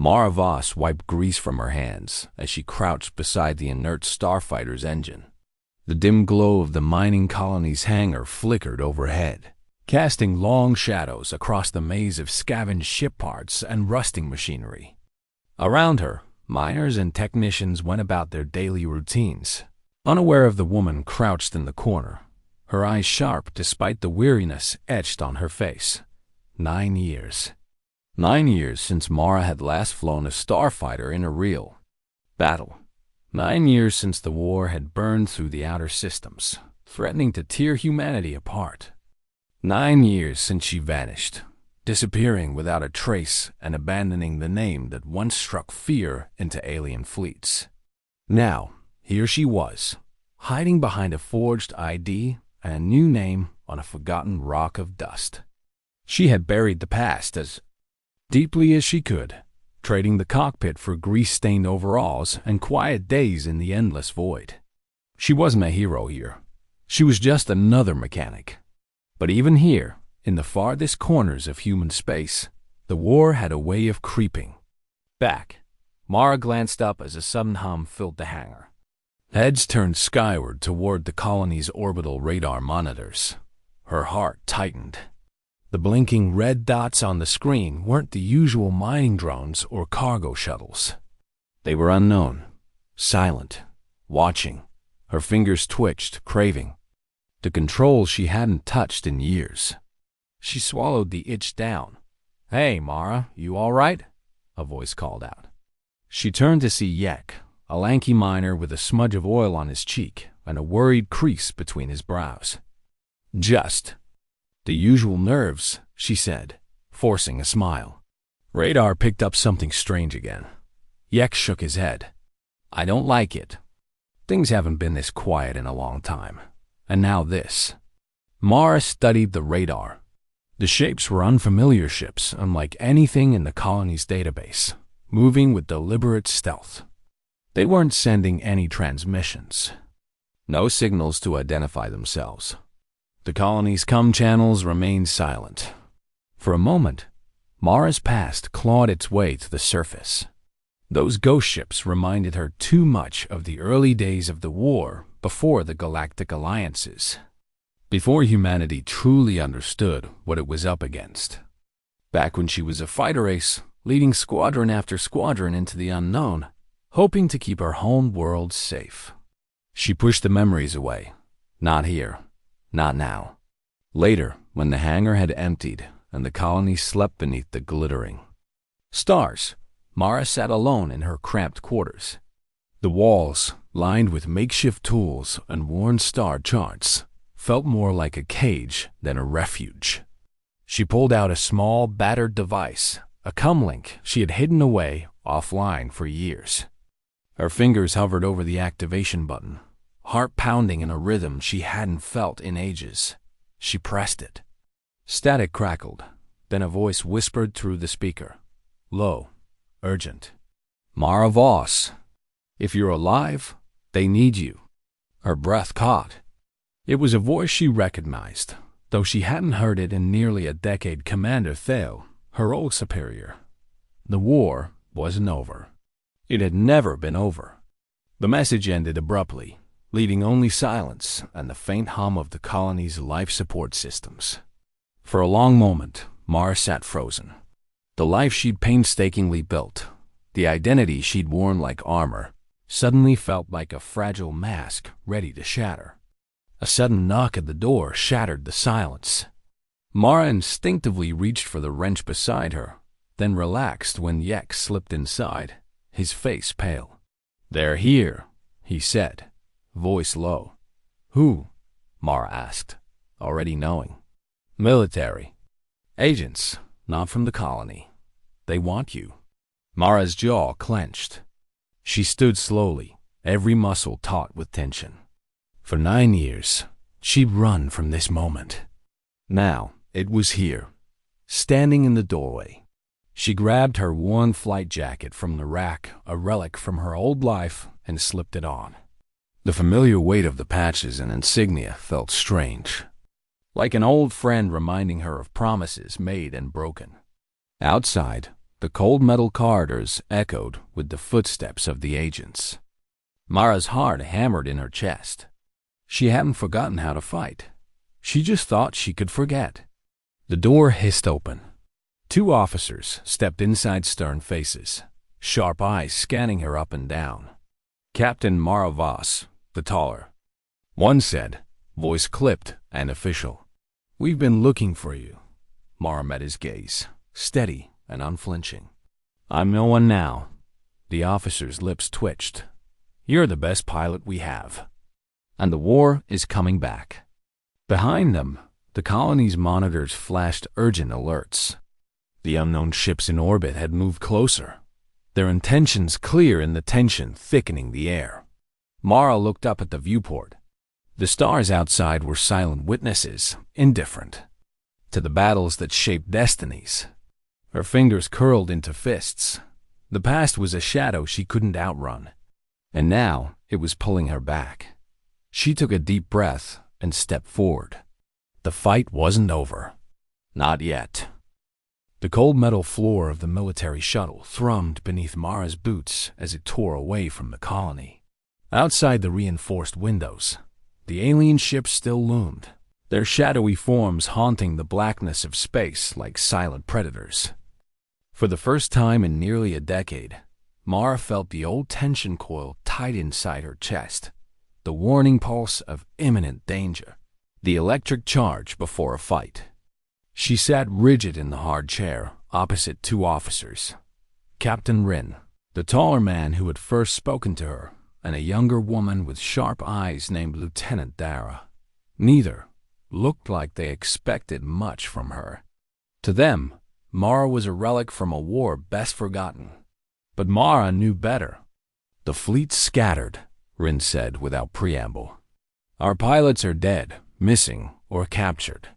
Mara Voss wiped grease from her hands as she crouched beside the inert starfighter's engine. The dim glow of the mining colony's hangar flickered overhead, casting long shadows across the maze of scavenged ship parts and rusting machinery. Around her, miners and technicians went about their daily routines, unaware of the woman crouched in the corner, her eyes sharp despite the weariness etched on her face. 9 years. 9 years since Mara had last flown a starfighter in a real battle. 9 years since the war had burned through the outer systems, threatening to tear humanity apart. 9 years since she vanished, disappearing without a trace and abandoning the name that once struck fear into alien fleets. Now, here she was, hiding behind a forged ID and a new name on a forgotten rock of dust. She had buried the past as deeply as she could, trading the cockpit for grease-stained overalls and quiet days in the endless void. She wasn't a hero here. She was just another mechanic. But even here, in the farthest corners of human space, the war had a way of creeping back. Mara glanced up as a sudden hum filled the hangar. Heads turned skyward toward the colony's orbital radar monitors. Her heart tightened. The blinking red dots on the screen weren't the usual mining drones or cargo shuttles. They were unknown, silent, watching. Her fingers twitched, craving the controls she hadn't touched in years. She swallowed the itch down. "Hey, Mara, you all right?" a voice called out. She turned to see Yek, a lanky miner with a smudge of oil on his cheek and a worried crease between his brows. "Just the usual nerves," she said, forcing a smile. Radar picked up something strange again. Yek shook his head. "I don't like it. Things haven't been this quiet in a long time. And now this." Mara studied the radar. The shapes were unfamiliar ships, unlike anything in the colony's database, moving with deliberate stealth. They weren't sending any transmissions. No signals to identify themselves. The colony's comm channels remained silent. For a moment, Mara's past clawed its way to the surface. Those ghost ships reminded her too much of the early days of the war before the Galactic alliances, before humanity truly understood what it was up against. Back when she was a fighter ace, leading squadron after squadron into the unknown, hoping to keep her home world safe. She pushed the memories away. Not here. Not now. Later, when the hangar had emptied and the colony slept beneath the glittering stars, Mara sat alone in her cramped quarters. The walls, lined with makeshift tools and worn star charts, felt more like a cage than a refuge. She pulled out a small, battered device, a comlink she had hidden away offline for years. Her fingers hovered over the activation button, heart pounding in a rhythm she hadn't felt in ages. She pressed it. Static crackled, then a voice whispered through the speaker. Low, urgent. "Mara Voss, if you're alive, they need you." Her breath caught. It was a voice she recognized, though she hadn't heard it in nearly a decade. Commander Theo, her old superior. The war wasn't over. It had never been over. The message ended abruptly, leaving only silence and the faint hum of the colony's life support systems. For a long moment, Mara sat frozen. The life she'd painstakingly built, the identity she'd worn like armor, suddenly felt like a fragile mask ready to shatter. A sudden knock at the door shattered the silence. Mara instinctively reached for the wrench beside her, then relaxed when Yek slipped inside, his face pale. "They're here," he said, voice low. "Who?" Mara asked, already knowing. "Military. Agents, not from the colony. They want you." Mara's jaw clenched. She stood slowly, every muscle taut with tension. For 9 years, she'd run from this moment. Now, it was here, standing in the doorway. She grabbed her worn flight jacket from the rack, a relic from her old life, and slipped it on. The familiar weight of the patches and insignia felt strange, like an old friend reminding her of promises made and broken. Outside, The cold metal corridors echoed with the footsteps of the agents. Mara's heart hammered in her chest. She hadn't forgotten how to fight. She just thought she could forget. The door hissed open. 2 officers stepped inside stern faces, sharp eyes scanning her up and down. Captain Mara Voss, the taller. One said, voice clipped and official. "We've been looking for you." Mara met his gaze, steady and unflinching. "I'm no one now." The officer's lips twitched. "You're the best pilot we have. And the war is coming back." Behind them, the colony's monitors flashed urgent alerts. The unknown ships in orbit had moved closer, their intentions clear in the tension thickening the air. Mara looked up at the viewport. The stars outside were silent witnesses, indifferent to the battles that shaped destinies. Her fingers curled into fists. The past was a shadow she couldn't outrun, and now it was pulling her back. She took a deep breath and stepped forward. The fight wasn't over. Not yet. The cold metal floor of the military shuttle thrummed beneath Mara's boots as it tore away from the colony. Outside the reinforced windows, the alien ships still loomed, their shadowy forms haunting the blackness of space like silent predators. For the first time in nearly a decade, Mara felt the old tension coil tight inside her chest, the warning pulse of imminent danger, the electric charge before a fight. She sat rigid in the hard chair opposite 2 officers, Captain Rin, the taller man who had first spoken to her, and a younger woman with sharp eyes named Lieutenant Dara. Neither looked like they expected much from her. To them, Mara was a relic from a war best forgotten. But Mara knew better. "The fleet's scattered," Rin said without preamble. "Our pilots are dead, missing, or captured.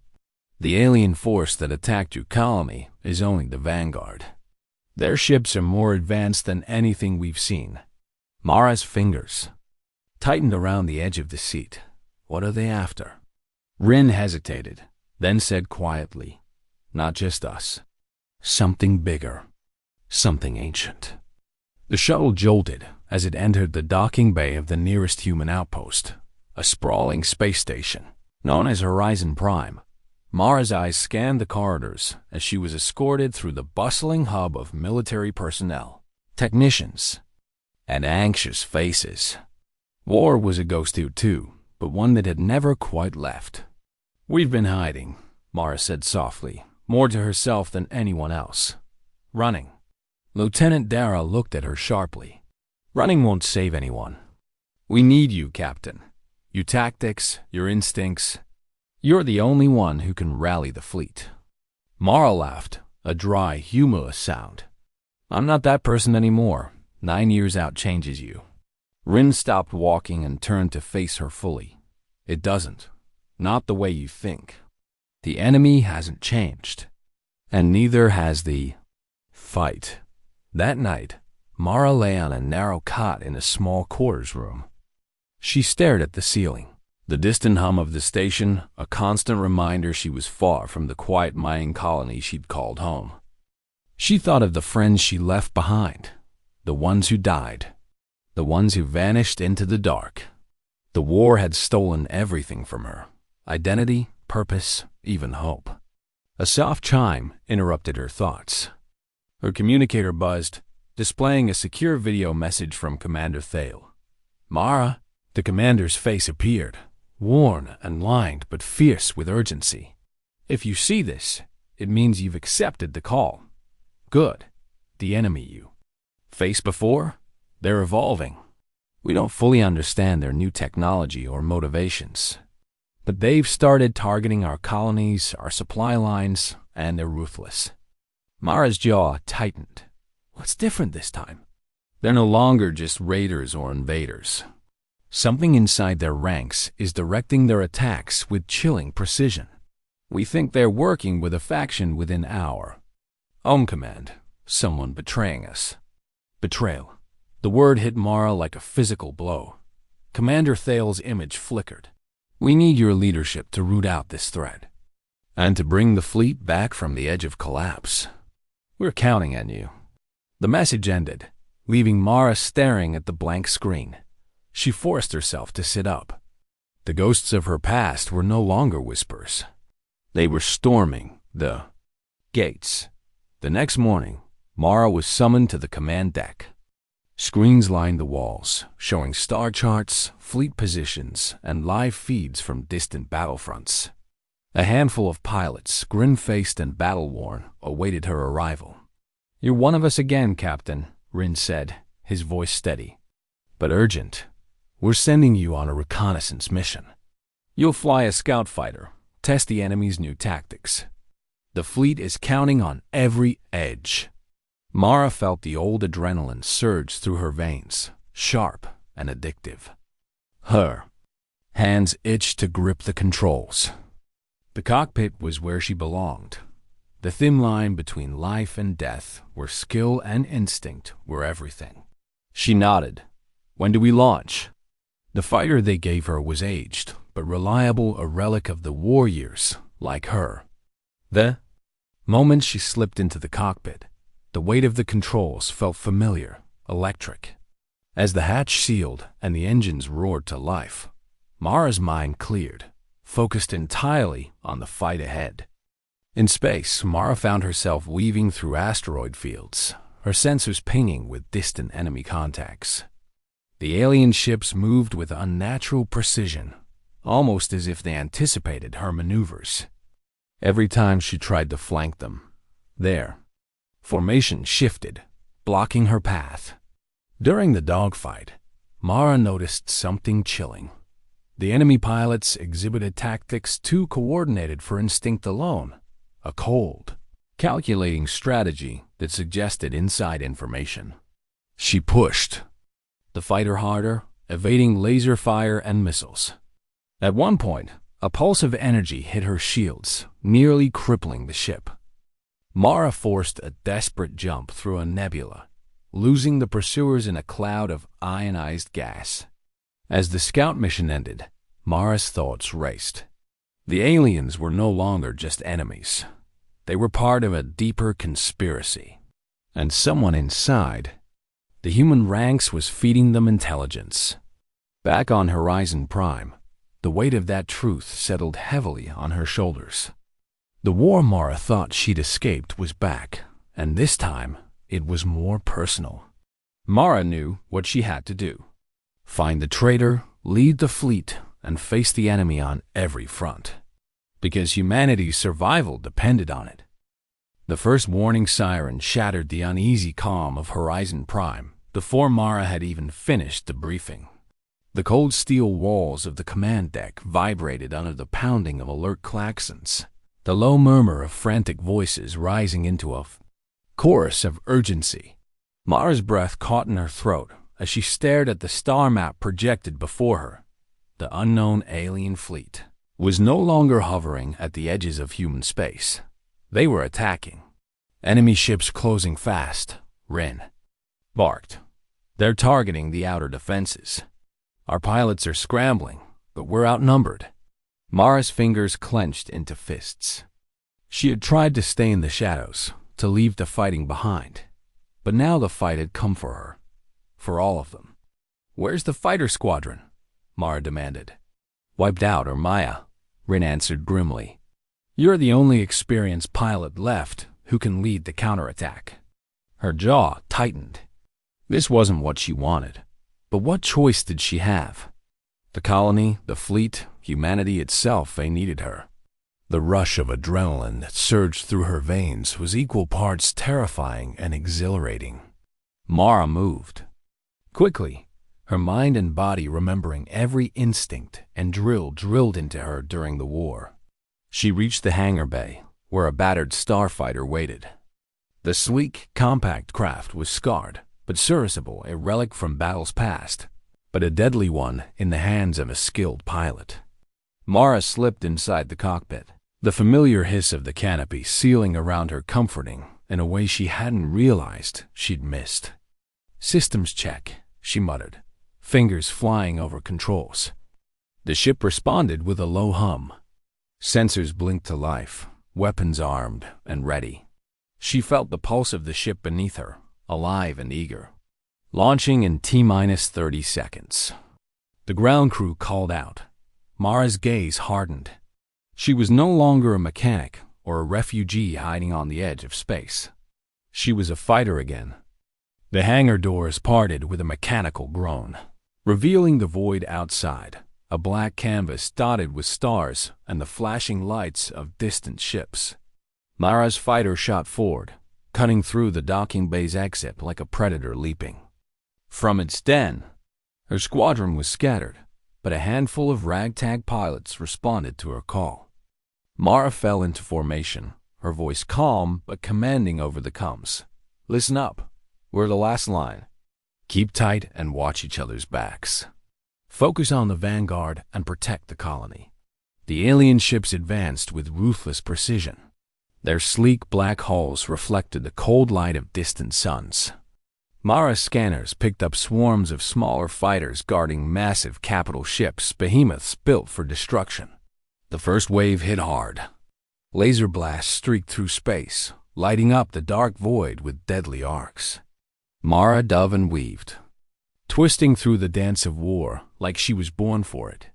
The alien force that attacked your colony is only the vanguard. Their ships are more advanced than anything we've seen." Mara's fingers tightened around the edge of the seat. "What are they after?" Rin hesitated, then said quietly, "Not just us. Something bigger. Something ancient." The shuttle jolted as it entered the docking bay of the nearest human outpost, a sprawling space station known as Horizon Prime. Mara's eyes scanned the corridors as she was escorted through the bustling hub of military personnel, technicians, and anxious faces. War was a ghost too, but one that had never quite left. "We've been hiding," Mara said softly, more to herself than anyone else. "Running." Lieutenant Dara looked at her sharply. "Running won't save anyone. We need you, Captain. Your tactics, your instincts. You're the only one who can rally the fleet." Mara laughed, a dry, humorless sound. "I'm not that person anymore. 9 years out changes you." Rin stopped walking and turned to face her fully. "It doesn't. Not the way you think. The enemy hasn't changed. And neither has the fight." That night, Mara lay on a narrow cot in a small quarters room. She stared at the ceiling. The distant hum of the station, a constant reminder she was far from the quiet mining colony she'd called home. She thought of the friends she left behind, the ones who died, the ones who vanished into the dark. The war had stolen everything from her, identity, purpose, even hope. A soft chime interrupted her thoughts. Her communicator buzzed, displaying a secure video message from Commander Thale. "Mara." The commander's face appeared, worn and lined but fierce with urgency. "If you see this, it means you've accepted the call. Good. The enemy you faced before? They're evolving. We don't fully understand their new technology or motivations, but they've started targeting our colonies, our supply lines, and they're ruthless." Mara's jaw tightened. What's different this time? They're no longer just raiders or invaders. Something inside their ranks is directing their attacks with chilling precision. We think they're working with a faction within our own command, someone betraying us. Betrayal. The word hit Mara like a physical blow. Commander Thale's image flickered. "We need your leadership to root out this threat, and to bring the fleet back from the edge of collapse. We're counting on you." The message ended, leaving Mara staring at the blank screen. She forced herself to sit up. The ghosts of her past were no longer whispers. They were storming the gates. The next morning, Mara was summoned to the command deck. Screens lined the walls, showing star charts, fleet positions, and live feeds from distant battlefronts. A handful of pilots, grin-faced and battle-worn, awaited her arrival. "You're one of us again, Captain," Rin said, his voice steady. "But urgent. We're sending you on a reconnaissance mission. You'll fly a scout fighter, test the enemy's new tactics. The fleet is counting on every edge." Mara felt the old adrenaline surge through her veins, sharp and addictive. Her hands itched to grip the controls. The cockpit was where she belonged. The thin line between life and death, where skill and instinct were everything. She nodded. "When do we launch?" The fighter they gave her was aged, but reliable, a relic of the war years, like her. The moment she slipped into the cockpit, the weight of the controls felt familiar, electric. As the hatch sealed and the engines roared to life, Mara's mind cleared, focused entirely on the fight ahead. In space, Mara found herself weaving through asteroid fields, her sensors pinging with distant enemy contacts. The alien ships moved with unnatural precision, almost as if they anticipated her maneuvers. Every time she tried to flank them, their formation shifted, blocking her path. During the dogfight, Mara noticed something chilling. The enemy pilots exhibited tactics too coordinated for instinct alone, a cold, calculating strategy that suggested inside information. She pushed the fighter harder, evading laser fire and missiles. At one point, a pulse of energy hit her shields, nearly crippling the ship. Mara forced a desperate jump through a nebula, losing the pursuers in a cloud of ionized gas. As the scout mission ended, Mara's thoughts raced. The aliens were no longer just enemies. They were part of a deeper conspiracy. And someone inside the human ranks was feeding them intelligence. Back on Horizon Prime, the weight of that truth settled heavily on her shoulders. The war Mara thought she'd escaped was back, and this time it was more personal. Mara knew what she had to do. Find the traitor, lead the fleet, and face the enemy on every front. Because humanity's survival depended on it. The first warning siren shattered the uneasy calm of Horizon Prime before Mara had even finished the briefing. The cold steel walls of the command deck vibrated under the pounding of alert klaxons, the low murmur of frantic voices rising into a chorus of urgency. Mara's breath caught in her throat as she stared at the star map projected before her. The unknown alien fleet was no longer hovering at the edges of human space. They were attacking. Enemy ships closing fast. Rin barked. "They're targeting the outer defenses. Our pilots are scrambling, but we're outnumbered." Mara's fingers clenched into fists. She had tried to stay in the shadows, to leave the fighting behind. But now the fight had come for her. For all of them. "Where's the fighter squadron?" Mara demanded. "Wiped out, or Maya," Rin answered grimly. "You're the only experienced pilot left who can lead the counterattack." Her jaw tightened. This wasn't what she wanted. But what choice did she have? The colony, the fleet, humanity itself, they needed her. The rush of adrenaline that surged through her veins was equal parts terrifying and exhilarating. Mara moved. Quickly, her mind and body remembering every instinct and drilled into her during the war. She reached the hangar bay, where a battered starfighter waited. The sleek, compact craft was scarred, but serviceable, a relic from battles past, but a deadly one in the hands of a skilled pilot. Mara slipped inside the cockpit, the familiar hiss of the canopy sealing around her comforting in a way she hadn't realized she'd missed. "Systems check," she muttered, fingers flying over controls. The ship responded with a low hum. Sensors blinked to life, weapons armed and ready. She felt the pulse of the ship beneath her, alive and eager. Launching in T-minus 30 seconds. The ground crew called out. Mara's gaze hardened. She was no longer a mechanic or a refugee hiding on the edge of space. She was a fighter again. The hangar doors parted with a mechanical groan, revealing the void outside, a black canvas dotted with stars and the flashing lights of distant ships. Mara's fighter shot forward, cutting through the docking bay's exit like a predator leaping. From its den, her squadron was scattered, but a handful of ragtag pilots responded to her call. Mara fell into formation, her voice calm but commanding over the comms. Listen up. We're the last line. Keep tight and watch each other's backs. Focus on the vanguard and protect the colony. The alien ships advanced with ruthless precision. Their sleek black hulls reflected the cold light of distant suns. Mara's scanners picked up swarms of smaller fighters guarding massive capital ships, behemoths built for destruction. The first wave hit hard. Laser blasts streaked through space, lighting up the dark void with deadly arcs. Mara dove and weaved, twisting through the dance of war like she was born for it.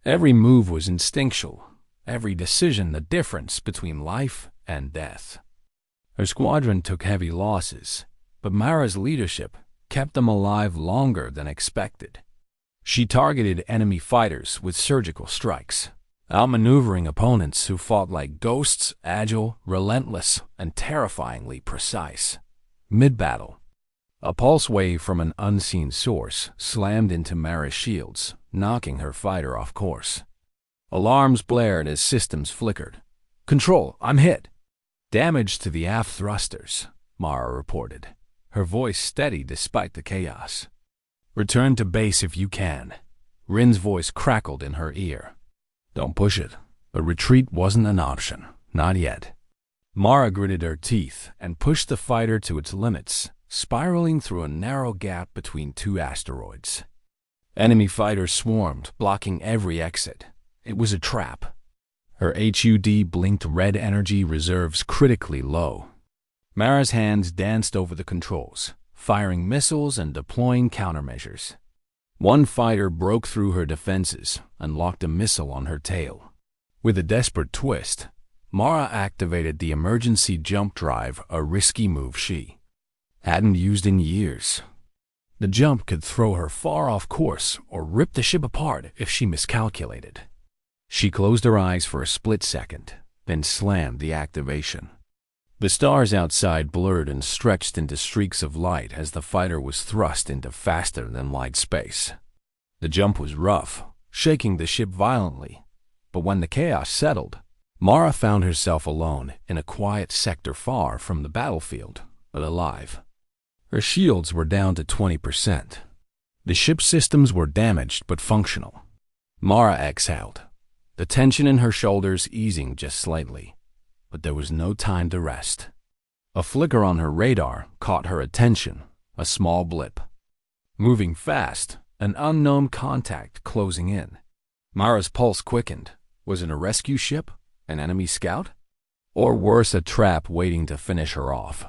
Every move was instinctual, every decision the difference between life and death. Her squadron took heavy losses, but Mara's leadership kept them alive longer than expected. She targeted enemy fighters with surgical strikes, outmaneuvering opponents who fought like ghosts, agile, relentless, and terrifyingly precise. Mid-battle, a pulse wave from an unseen source slammed into Mara's shields, knocking her fighter off course. Alarms blared as systems flickered. "Control, I'm hit." "Damage to the aft thrusters," Mara reported, her voice steady despite the chaos. "Return to base if you can." Rin's voice crackled in her ear. "Don't push it." But retreat wasn't an option, not yet. Mara gritted her teeth and pushed the fighter to its limits, spiraling through a narrow gap between two asteroids. Enemy fighters swarmed, blocking every exit. It was a trap. Her HUD blinked red energy reserves critically low. Mara's hands danced over the controls, firing missiles and deploying countermeasures. One fighter broke through her defenses and locked a missile on her tail. With a desperate twist, Mara activated the emergency jump drive, a risky move she hadn't used in years. The jump could throw her far off course or rip the ship apart if she miscalculated. She closed her eyes for a split second, then slammed the activation. The stars outside blurred and stretched into streaks of light as the fighter was thrust into faster-than-light space. The jump was rough, shaking the ship violently, but when the chaos settled, Mara found herself alone in a quiet sector far from the battlefield, but alive. Her shields were down to 20%. The ship's systems were damaged but functional. Mara exhaled, the tension in her shoulders easing just slightly. But there was no time to rest. A flicker on her radar caught her attention, a small blip. Moving fast, an unknown contact closing in. Mara's pulse quickened. Was it a rescue ship? An enemy scout? Or worse, a trap waiting to finish her off?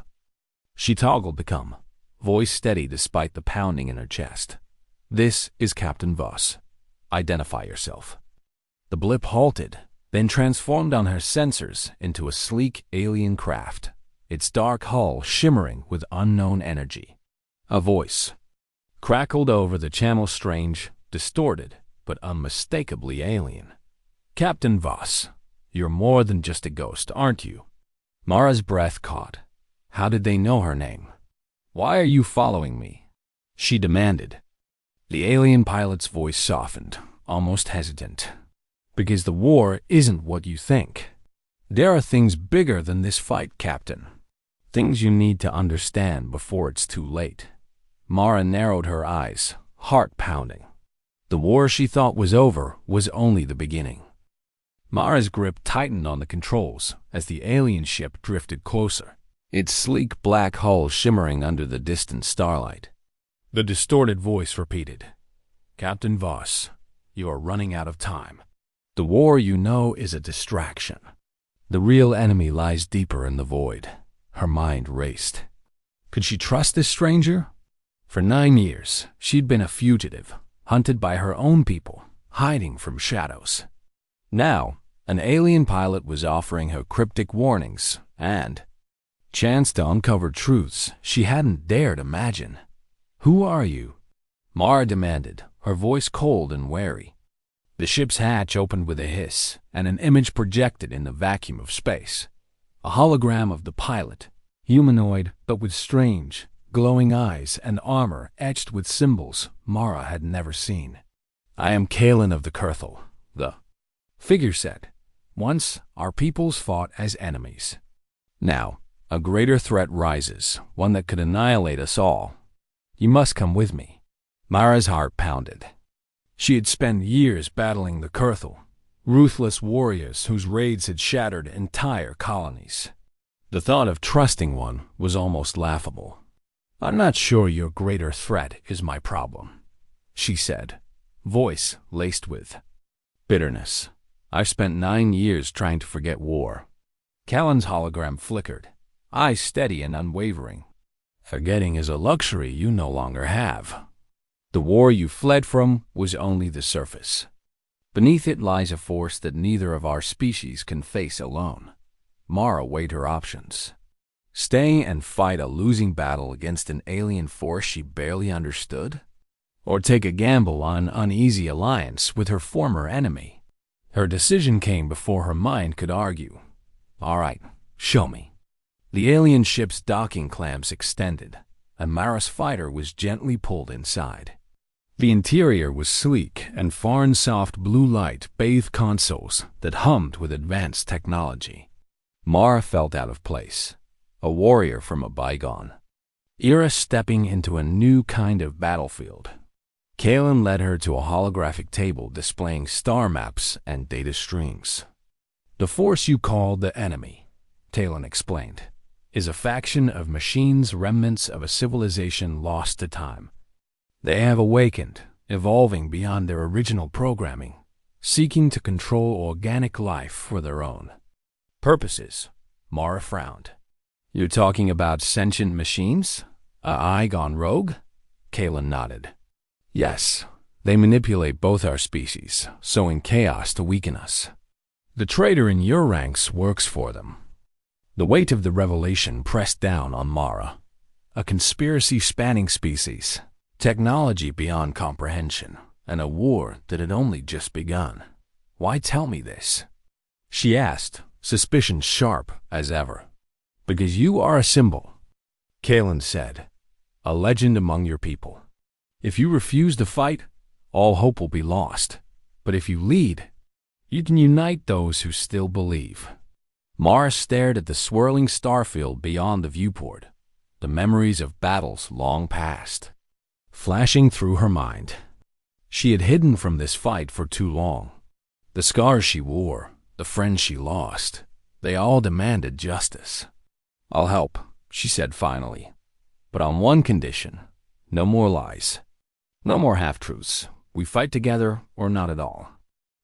She toggled the comm, voice steady despite the pounding in her chest. "This is Captain Voss. Identify yourself." The blip halted, then transformed on her sensors into a sleek alien craft, its dark hull shimmering with unknown energy. A voice crackled over the channel, strange, distorted, but unmistakably alien. "Captain Voss, you're more than just a ghost, aren't you?" Mara's breath caught. How did they know her name? "Why are you following me?" she demanded. The alien pilot's voice softened, almost hesitant. "Because the war isn't what you think. There are things bigger than this fight, Captain. Things you need to understand before it's too late." Mara narrowed her eyes, heart pounding. The war she thought was over was only the beginning. Mara's grip tightened on the controls as the alien ship drifted closer, its sleek black hull shimmering under the distant starlight. The distorted voice repeated, "Captain Voss, you are running out of time. The war you know is a distraction. The real enemy lies deeper in the void." Her mind raced. Could she trust this stranger? For 9 years, she'd been a fugitive, hunted by her own people, hiding from shadows. Now, an alien pilot was offering her cryptic warnings and chance to uncover truths she hadn't dared imagine. "Who are you?" Mara demanded, her voice cold and wary. The ship's hatch opened with a hiss, and an image projected in the vacuum of space. A hologram of the pilot, humanoid but with strange, glowing eyes and armor etched with symbols Mara had never seen. "I am Kalen of the Kurthal," the figure said. "Once, our peoples fought as enemies. Now, a greater threat rises, one that could annihilate us all. You must come with me." Mara's heart pounded. She had spent years battling the Kurthal, ruthless warriors whose raids had shattered entire colonies. The thought of trusting one was almost laughable. "I'm not sure your greater threat is my problem," she said, voice laced with bitterness. "I've spent 9 years trying to forget war." Callan's hologram flickered, eyes steady and unwavering. "Forgetting is a luxury you no longer have. The war you fled from was only the surface. Beneath it lies a force that neither of our species can face alone." Mara weighed her options. Stay and fight a losing battle against an alien force she barely understood? Or take a gamble on an uneasy alliance with her former enemy? Her decision came before her mind could argue. "All right, show me." The alien ship's docking clamps extended, and Mara's fighter was gently pulled inside. The interior was sleek, and foreign soft blue light bathed consoles that hummed with advanced technology. Mara felt out of place, a warrior from a bygone era stepping into a new kind of battlefield. Kalen led her to a holographic table displaying star maps and data streams. "The force you call the enemy," Talon explained, "is a faction of machines, remnants of a civilization lost to time. They have awakened, evolving beyond their original programming, seeking to control organic life for their own purposes." Mara frowned. "You're talking about sentient machines? A eye gone rogue?" Kalen nodded. "Yes, they manipulate both our species, sowing chaos to weaken us. The traitor in your ranks works for them." The weight of the revelation pressed down on Mara. A conspiracy spanning species, technology beyond comprehension, and a war that had only just begun. "Why tell me this?" she asked, suspicion sharp as ever. "Because you are a symbol," Kalen said, "a legend among your people. If you refuse to fight, all hope will be lost. But if you lead, you can unite those who still believe." Mara stared at the swirling starfield beyond the viewport, the memories of battles long past flashing through her mind. She had hidden from this fight for too long. The scars she wore, the friends she lost, they all demanded justice. "I'll help," she said finally, "but on one condition: no more lies. No more half-truths. We fight together or not at all."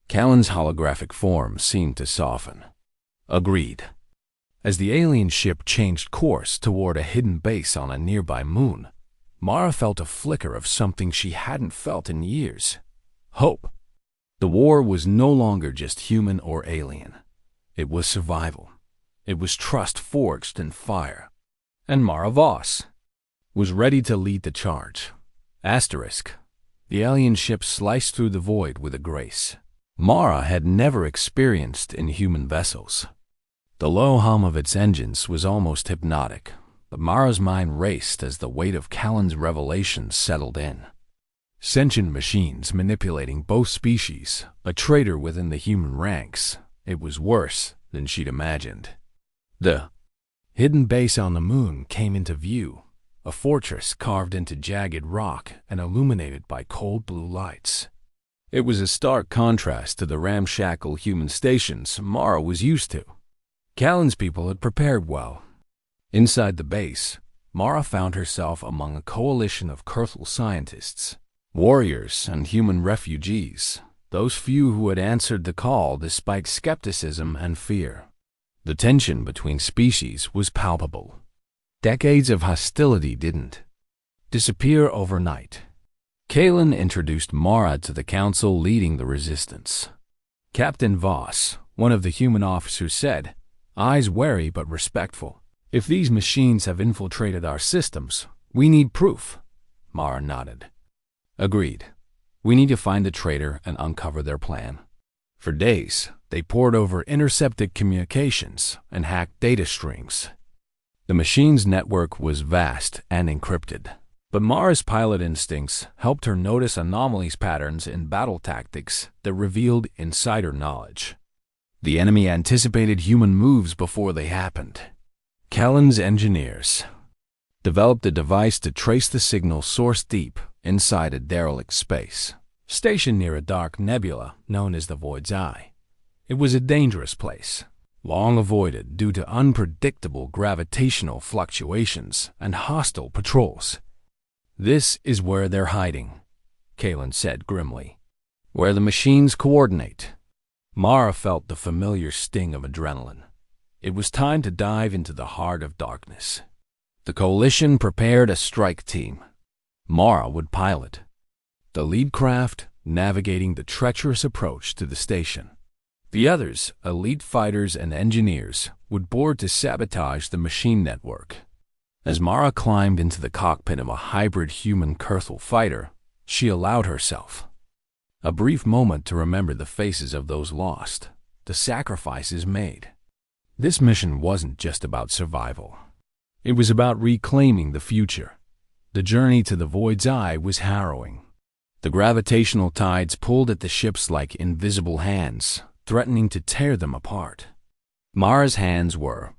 Callan's holographic form seemed to soften. "Agreed." As the alien ship changed course toward a hidden base on a nearby moon, Mara felt a flicker of something she hadn't felt in years: hope. The war was no longer just human or alien. It was survival. It was trust forged in fire. And Mara Voss was ready to lead the charge. Asterisk. The alien ship sliced through the void with a grace Mara had never experienced in human vessels. The low hum of its engines was almost hypnotic, but Mara's mind raced as the weight of Callan's revelations settled in. Sentient machines manipulating both species, a traitor within the human ranks. It was worse than she'd imagined. The hidden base on the moon came into view, a fortress carved into jagged rock and illuminated by cold blue lights. It was a stark contrast to the ramshackle human stations Mara was used to. Callan's people had prepared well. Inside the base, Mara found herself among a coalition of Kurthal scientists, warriors and human refugees, those few who had answered the call despite skepticism and fear. The tension between species was palpable. Decades of hostility didn't disappear overnight. Kalen introduced Mara to the council leading the resistance. Captain Voss, one of the human officers, said, eyes wary but respectful, "If these machines have infiltrated our systems, we need proof." Mara nodded. Agreed. We need to find the traitor and uncover their plan. For days, they pored over intercepted communications and hacked data streams. The machine's network was vast and encrypted, but Mara's pilot instincts helped her notice anomalies patterns in battle tactics that revealed insider knowledge. The enemy anticipated human moves before they happened. Kellen's engineers developed a device to trace the signal source deep inside a derelict space, stationed near a dark nebula known as the Void's Eye. It was a dangerous place, long avoided due to unpredictable gravitational fluctuations and hostile patrols. "This is where they're hiding," Kalen said grimly. "Where the machines coordinate." Mara felt the familiar sting of adrenaline. It was time to dive into the heart of darkness. The coalition prepared a strike team. Mara would pilot the lead craft, navigating the treacherous approach to the station. The others, elite fighters and engineers, would board to sabotage the machine network. As Mara climbed into the cockpit of a hybrid human Kurthal fighter, she allowed herself a brief moment to remember the faces of those lost, the sacrifices made. This mission wasn't just about survival. It was about reclaiming the future. The journey to the Void's Eye was harrowing. The gravitational tides pulled at the ships like invisible hands, threatening to tear them apart. Mara's hands were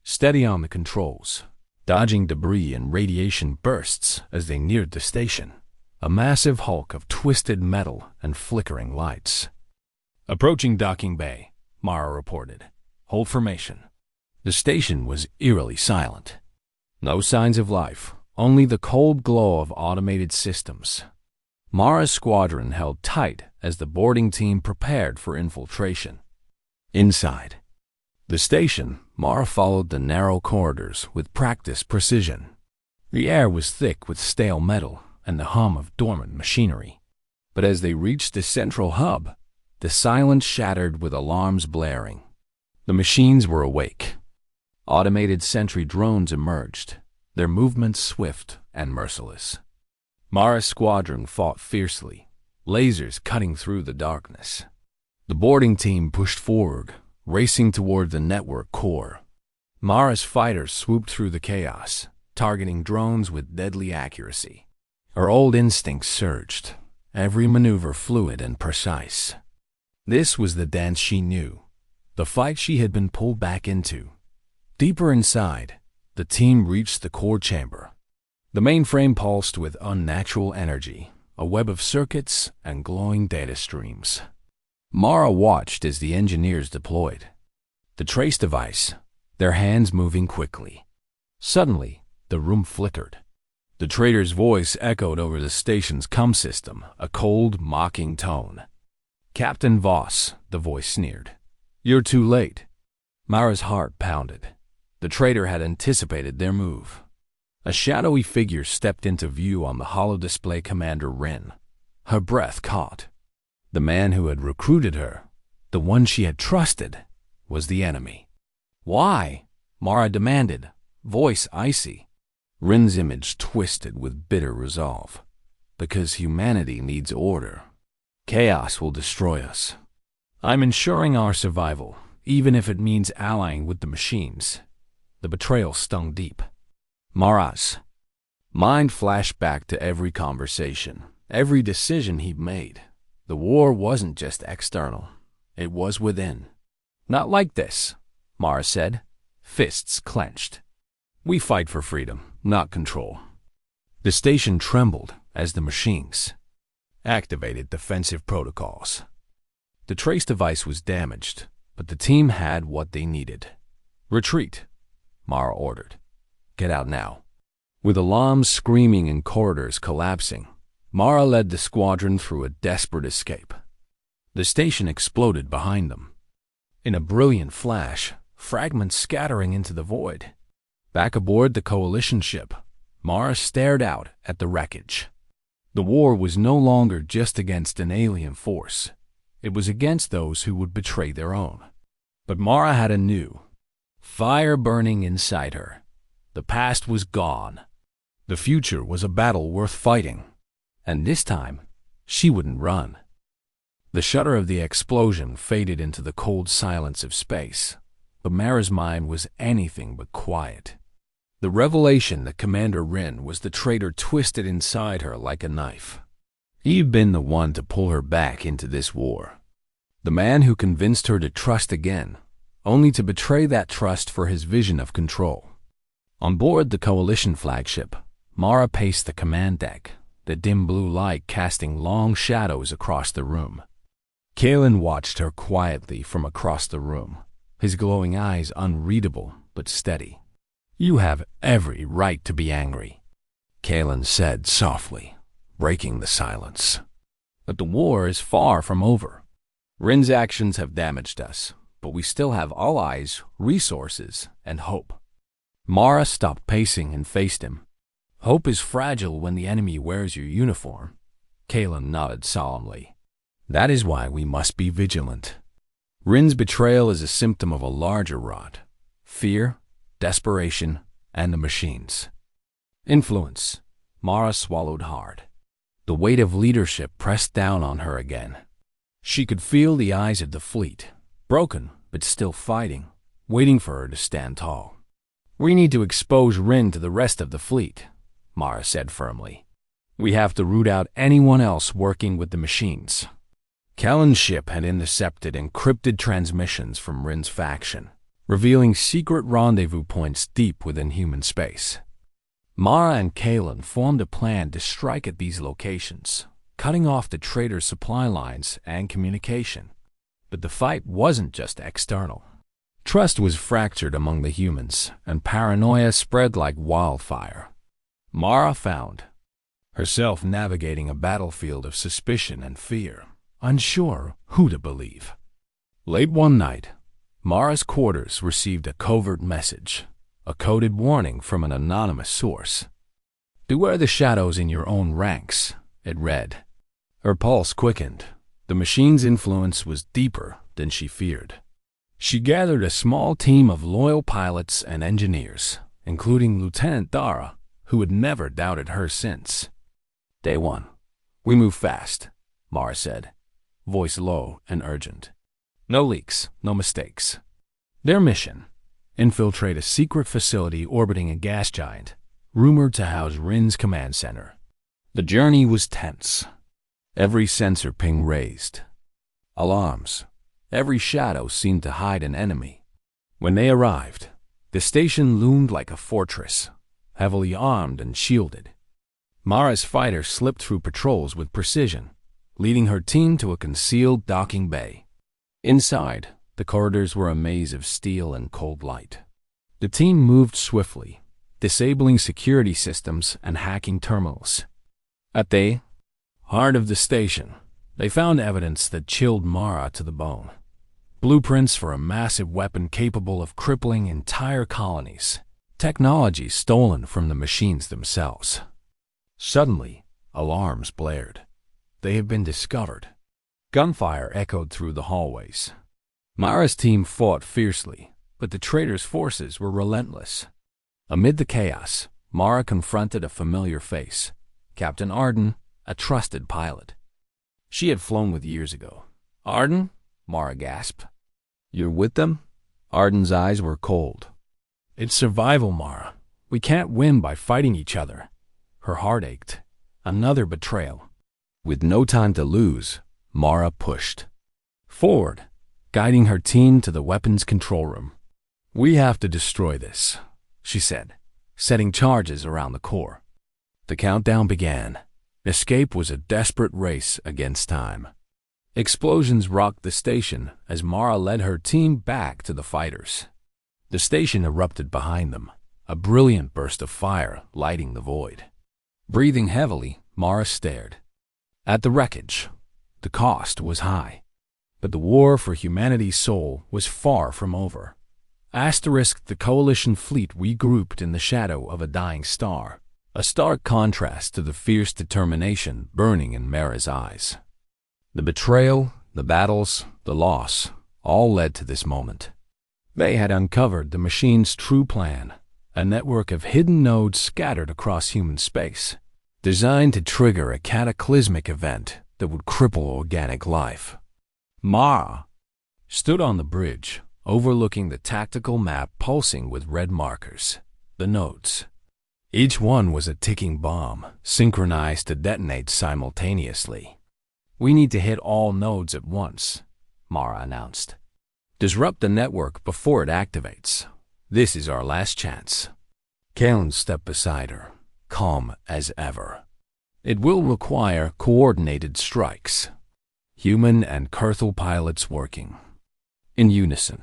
steady on the controls, dodging debris and radiation bursts as they neared the station, a massive hulk of twisted metal and flickering lights. "Approaching docking bay," Mara reported. "Hold formation." The station was eerily silent. No signs of life, only the cold glow of automated systems. Mara's squadron held tight as the boarding team prepared for infiltration. Inside the station, Mara followed the narrow corridors with practiced precision. The air was thick with stale metal and the hum of dormant machinery. But as they reached the central hub, the silence shattered with alarms blaring. The machines were awake. Automated sentry drones emerged, their movements swift and merciless. Mara's squadron fought fiercely, lasers cutting through the darkness. The boarding team pushed forward, racing toward the network core. Mara's fighters swooped through the chaos, targeting drones with deadly accuracy. Her old instincts surged, every maneuver fluid and precise. This was the dance she knew, the fight she had been pulled back into. Deeper inside, the team reached the core chamber. The mainframe pulsed with unnatural energy, a web of circuits and glowing data streams. Mara watched as the engineers deployed the trace device, their hands moving quickly. Suddenly, the room flickered. The traitor's voice echoed over the station's comm system, a cold, mocking tone. "Captain Voss," the voice sneered. "You're too late." Mara's heart pounded. The traitor had anticipated their move. A shadowy figure stepped into view on the holodisplay Commander Wren. Her breath caught. The man who had recruited her, the one she had trusted, was the enemy. "Why?" Mara demanded, voice icy. Wren's image twisted with bitter resolve. "Because humanity needs order. Chaos will destroy us. I'm ensuring our survival, even if it means allying with the machines." The betrayal stung deep. Mara's mind flashed back to every conversation, every decision he'd made. The war wasn't just external, it was within. "Not like this," Mara said, fists clenched. "We fight for freedom, not control." The station trembled as the machines activated defensive protocols. The trace device was damaged, but the team had what they needed. "Retreat," Mara ordered. "Get out now." With alarms screaming and corridors collapsing, Mara led the squadron through a desperate escape. The station exploded behind them. In a brilliant flash, fragments scattering into the void. Back aboard the Coalition ship, Mara stared out at the wreckage. The war was no longer just against an alien force. It was against those who would betray their own. But Mara had a new fire burning inside her. The past was gone. The future was a battle worth fighting. And this time, she wouldn't run. The shudder of the explosion faded into the cold silence of space, but Mara's mind was anything but quiet. The revelation that Commander Rin was the traitor twisted inside her like a knife. He'd been the one to pull her back into this war. The man who convinced her to trust again, only to betray that trust for his vision of control. On board the Coalition flagship, Mara paced the command deck, the dim blue light casting long shadows across the room. Kalen watched her quietly from across the room, his glowing eyes unreadable but steady. "You have every right to be angry," Kalen said softly, breaking the silence. "But the war is far from over. Rin's actions have damaged us, but we still have allies, resources, and hope." Mara stopped pacing and faced him. "Hope is fragile when the enemy wears your uniform," Kalen nodded solemnly. "That is why we must be vigilant. Rin's betrayal is a symptom of a larger rot: fear, desperation, and the machines. Influence." Mara swallowed hard. The weight of leadership pressed down on her again. She could feel the eyes of the fleet, broken but still fighting, waiting for her to stand tall. "We need to expose Rin to the rest of the fleet," Mara said firmly. "We have to root out anyone else working with the machines." Kalen's ship had intercepted encrypted transmissions from Rin's faction, revealing secret rendezvous points deep within human space. Mara and Kalen formed a plan to strike at these locations, cutting off the traitor's supply lines and communication. But the fight wasn't just external. Trust was fractured among the humans, and paranoia spread like wildfire. Mara found herself navigating a battlefield of suspicion and fear, unsure who to believe. Late one night, Mara's quarters received a covert message, a coded warning from an anonymous source. "Beware the shadows in your own ranks," it read. Her pulse quickened. The machine's influence was deeper than she feared. She gathered a small team of loyal pilots and engineers, including Lieutenant Dara, who had never doubted her since. "Day 1. We move fast," Mara said, voice low and urgent. "No leaks, no mistakes. Their mission: infiltrate a secret facility orbiting a gas giant, rumored to house Rin's command center." The journey was tense. Every sensor ping raised. Alarms. Every shadow seemed to hide an enemy. When they arrived, the station loomed like a fortress, heavily armed and shielded. Mara's fighter slipped through patrols with precision, leading her team to a concealed docking bay. Inside, the corridors were a maze of steel and cold light. The team moved swiftly, disabling security systems and hacking terminals. At the heart of the station, they found evidence that chilled Mara to the bone. Blueprints for a massive weapon capable of crippling entire colonies. Technology stolen from the machines themselves. Suddenly, alarms blared. They had been discovered. Gunfire echoed through the hallways. Mara's team fought fiercely, but the traitor's forces were relentless. Amid the chaos, Mara confronted a familiar face: Captain Arden, a trusted pilot. She had flown with years ago. "Arden?" Mara gasped. "You're with them?" Arden's eyes were cold. "It's survival, Mara. We can't win by fighting each other." Her heart ached. Another betrayal. With no time to lose, Mara pushed forward, guiding her team to the weapons control room. "We have to destroy this," she said, setting charges around the core. The countdown began. Escape was a desperate race against time. Explosions rocked the station as Mara led her team back to the fighters. The station erupted behind them, a brilliant burst of fire lighting the void. Breathing heavily, Mara stared at the wreckage. The cost was high, but the war for humanity's soul was far from over. The coalition fleet regrouped in the shadow of a dying star, a stark contrast to the fierce determination burning in Mara's eyes. The betrayal, the battles, the loss, all led to this moment. They had uncovered the machine's true plan, a network of hidden nodes scattered across human space, designed to trigger a cataclysmic event that would cripple organic life. Mara stood on the bridge, overlooking the tactical map pulsing with red markers, the nodes. Each one was a ticking bomb, synchronized to detonate simultaneously. "We need to hit all nodes at once," Mara announced. "Disrupt the network before it activates. This is our last chance." Kalen stepped beside her, calm as ever. "It will require coordinated strikes. Human and Kurthal pilots working in unison."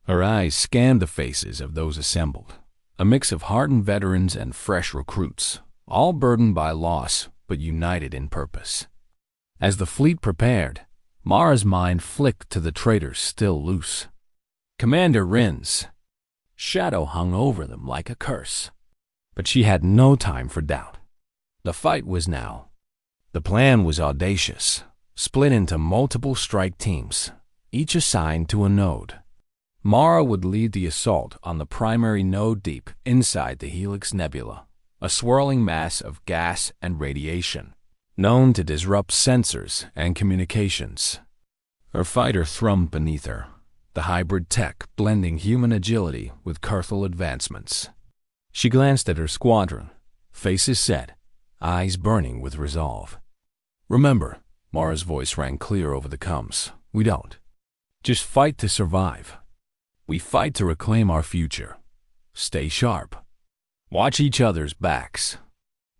Her eyes scanned the faces of those assembled, a mix of hardened veterans and fresh recruits, all burdened by loss but united in purpose. As the fleet prepared, Mara's mind flicked to the traitors still loose. Commander Rin's shadow hung over them like a curse. But she had no time for doubt. The fight was now. The plan was audacious, split into multiple strike teams, each assigned to a node. Mara would lead the assault on the primary node deep inside the Helix Nebula, a swirling mass of gas and radiation, known to disrupt sensors and communications. Her fighter thrummed beneath her, the hybrid tech blending human agility with Kurthal advancements. She glanced at her squadron, faces set, eyes burning with resolve. "Remember," Mara's voice rang clear over the comms, "we don't just fight to survive. We fight to reclaim our future. Stay sharp. Watch each other's backs."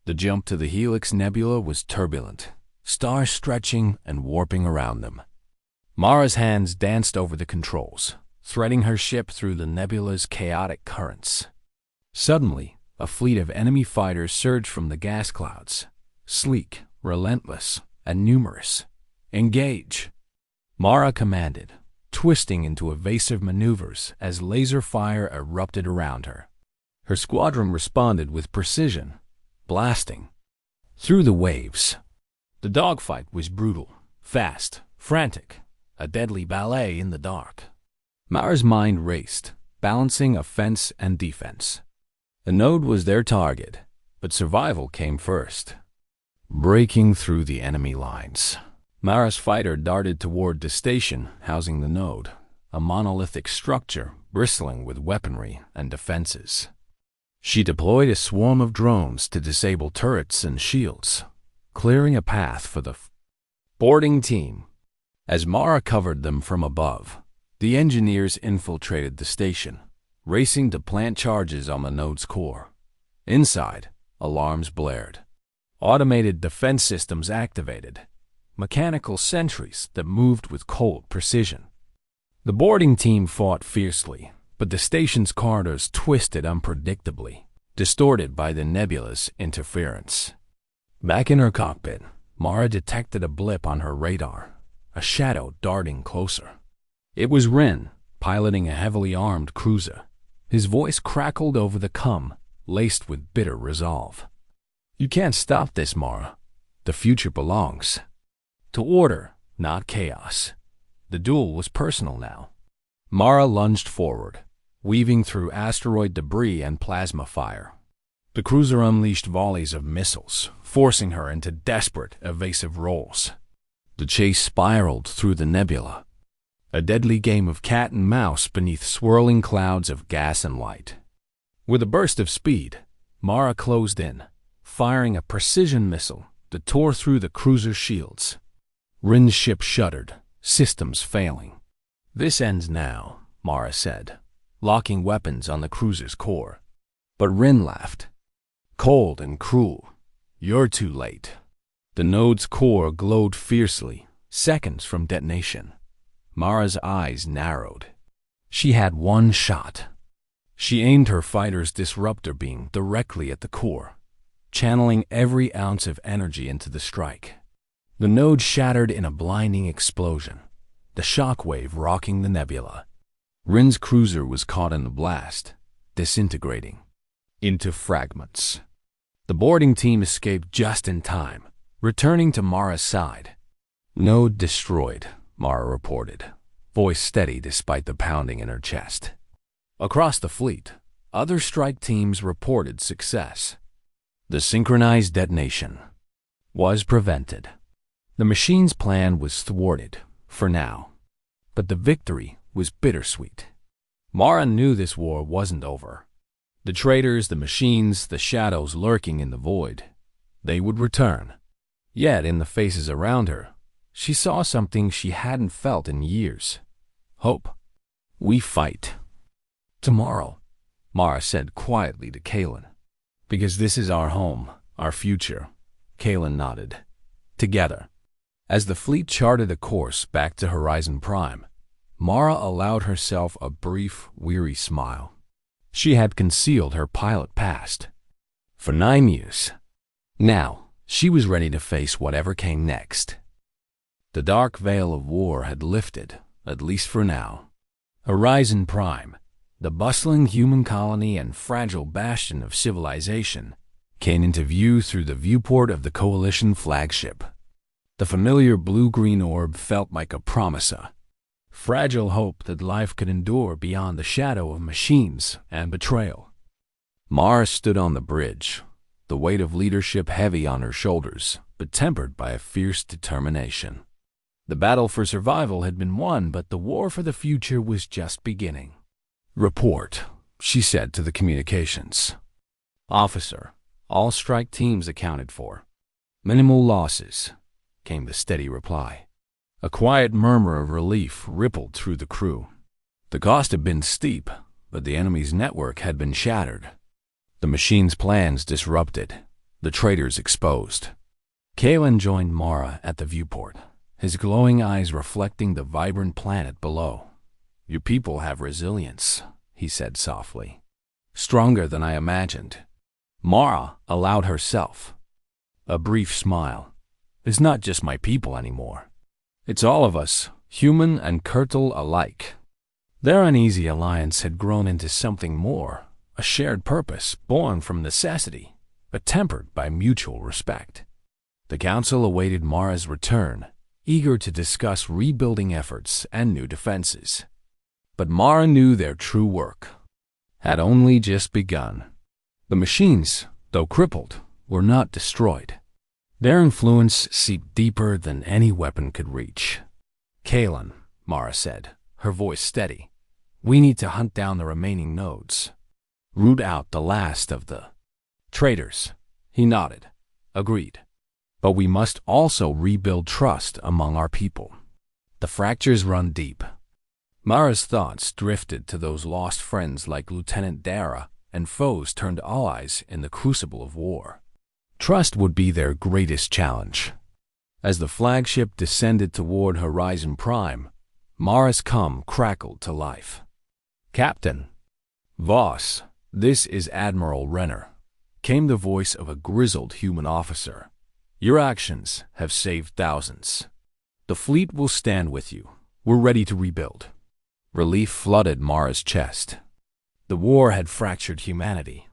The jump to the Helix Nebula was turbulent, stars stretching and warping around them. Mara's hands danced over the controls, threading her ship through the nebula's chaotic currents. Suddenly, a fleet of enemy fighters surged from the gas clouds, sleek, relentless, and numerous. "Engage!" Mara commanded, twisting into evasive maneuvers as laser fire erupted around her. Her squadron responded with precision, blasting through the waves. The dogfight was brutal, fast, frantic, a deadly ballet in the dark. Mara's mind raced, balancing offense and defense. The node was their target, but survival came first. Breaking through the enemy lines, Mara's fighter darted toward the station housing the node, a monolithic structure bristling with weaponry and defenses. She deployed a swarm of drones to disable turrets and shields, clearing a path for the boarding team. As Mara covered them from above, the engineers infiltrated the station, racing to plant charges on the node's core. Inside, alarms blared. Automated defense systems activated, mechanical sentries that moved with cold precision. The boarding team fought fiercely, but the station's corridors twisted unpredictably, distorted by the nebula's interference. Back in her cockpit, Mara detected a blip on her radar, a shadow darting closer. It was Rin, piloting a heavily armed cruiser. His voice crackled over the comm, laced with bitter resolve. "You can't stop this, Mara. The future belongs to order, not chaos." The duel was personal now. Mara lunged forward, weaving through asteroid debris and plasma fire. The cruiser unleashed volleys of missiles, forcing her into desperate, evasive rolls. The chase spiraled through the nebula, a deadly game of cat and mouse beneath swirling clouds of gas and light. With a burst of speed, Mara closed in, firing a precision missile that tore through the cruiser's shields. Rin's ship shuddered, systems failing. "This ends now," Mara said, locking weapons on the cruiser's core. But Rin laughed, cold and cruel. "You're too late." The node's core glowed fiercely, seconds from detonation. Mara's eyes narrowed. She had one shot. She aimed her fighter's disruptor beam directly at the core, channeling every ounce of energy into the strike. The node shattered in a blinding explosion, the shock wave rocking the nebula. Rin's cruiser was caught in the blast, disintegrating into fragments. The boarding team escaped just in time, returning to Mara's side. "Node destroyed," Mara reported, voice steady despite the pounding in her chest. Across the fleet, other strike teams reported success. The synchronized detonation was prevented. The machine's plan was thwarted, for now, but the victory was bittersweet. Mara knew this war wasn't over. The traitors, the machines, the shadows lurking in the void, they would return. Yet in the faces around her, she saw something she hadn't felt in years. Hope. "We fight tomorrow," Mara said quietly to Kalen. "Because this is our home, our future." Kalen nodded. Together. As the fleet charted a course back to Horizon Prime, Mara allowed herself a brief, weary smile. She had concealed her pilot past for 9 years. Now, she was ready to face whatever came next. The dark veil of war had lifted, at least for now. Horizon Prime, the bustling human colony and fragile bastion of civilization, came into view through the viewport of the Coalition flagship. The familiar blue-green orb felt like a promise, a fragile hope that life could endure beyond the shadow of machines and betrayal. Mara stood on the bridge, the weight of leadership heavy on her shoulders, but tempered by a fierce determination. The battle for survival had been won, but the war for the future was just beginning. "Report," she said to the communications. "Officer, all strike teams accounted for. Minimal losses," came the steady reply. A quiet murmur of relief rippled through the crew. The cost had been steep, but the enemy's network had been shattered. The machine's plans disrupted, the traitors exposed. Kalen joined Mara at the viewport, his glowing eyes reflecting the vibrant planet below. "Your people have resilience," he said softly. "Stronger than I imagined." Mara allowed herself a brief smile. "It's not just my people anymore. It's all of us, human and Kurtal alike." Their uneasy alliance had grown into something more, a shared purpose born from necessity, but tempered by mutual respect. The council awaited Mara's return, eager to discuss rebuilding efforts and new defenses. But Mara knew their true work had only just begun. The machines, though crippled, were not destroyed. Their influence seeped deeper than any weapon could reach. "Kalen," Mara said, her voice steady, "we need to hunt down the remaining nodes. Root out the last of the traitors." He nodded. "Agreed. But we must also rebuild trust among our people. The fractures run deep." Mara's thoughts drifted to those lost friends like Lieutenant Dara and foes turned allies in the crucible of war. Trust would be their greatest challenge. As the flagship descended toward Horizon Prime, Mara's comm crackled to life. "Captain Voss, this is Admiral Renner," came the voice of a grizzled human officer. "Your actions have saved thousands. The fleet will stand with you. We're ready to rebuild." Relief flooded Mara's chest. The war had fractured humanity,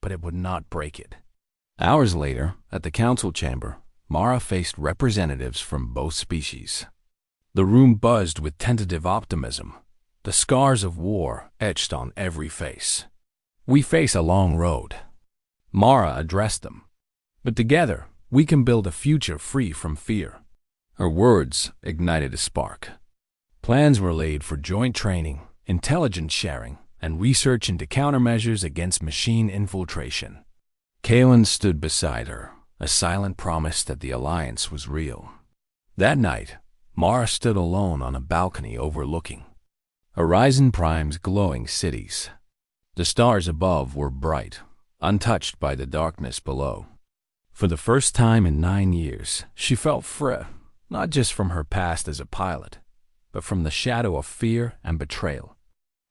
but it would not break it. Hours later, at the council chamber, Mara faced representatives from both species. The room buzzed with tentative optimism, the scars of war etched on every face. "We face a long road," Mara addressed them. "But together, we can build a future free from fear." Her words ignited a spark. Plans were laid for joint training, intelligence sharing, and research into countermeasures against machine infiltration. Kalen stood beside her, a silent promise that the alliance was real. That night, Mara stood alone on a balcony overlooking Horizon Prime's glowing cities. The stars above were bright, untouched by the darkness below. For the first time in 9 years, she felt free, not just from her past as a pilot, but from the shadow of fear and betrayal.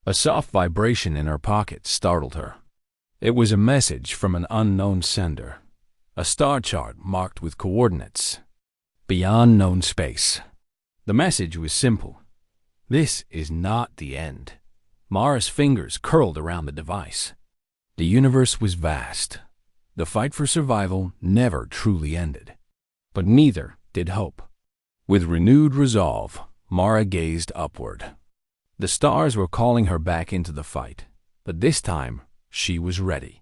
A soft vibration in her pocket startled her. It was a message from an unknown sender, a star chart marked with coordinates beyond known space. The message was simple. This is not the end. Mara's fingers curled around the device. The universe was vast. The fight for survival never truly ended. But neither did hope. With renewed resolve, Mara gazed upward. The stars were calling her back into the fight, but this time she was ready.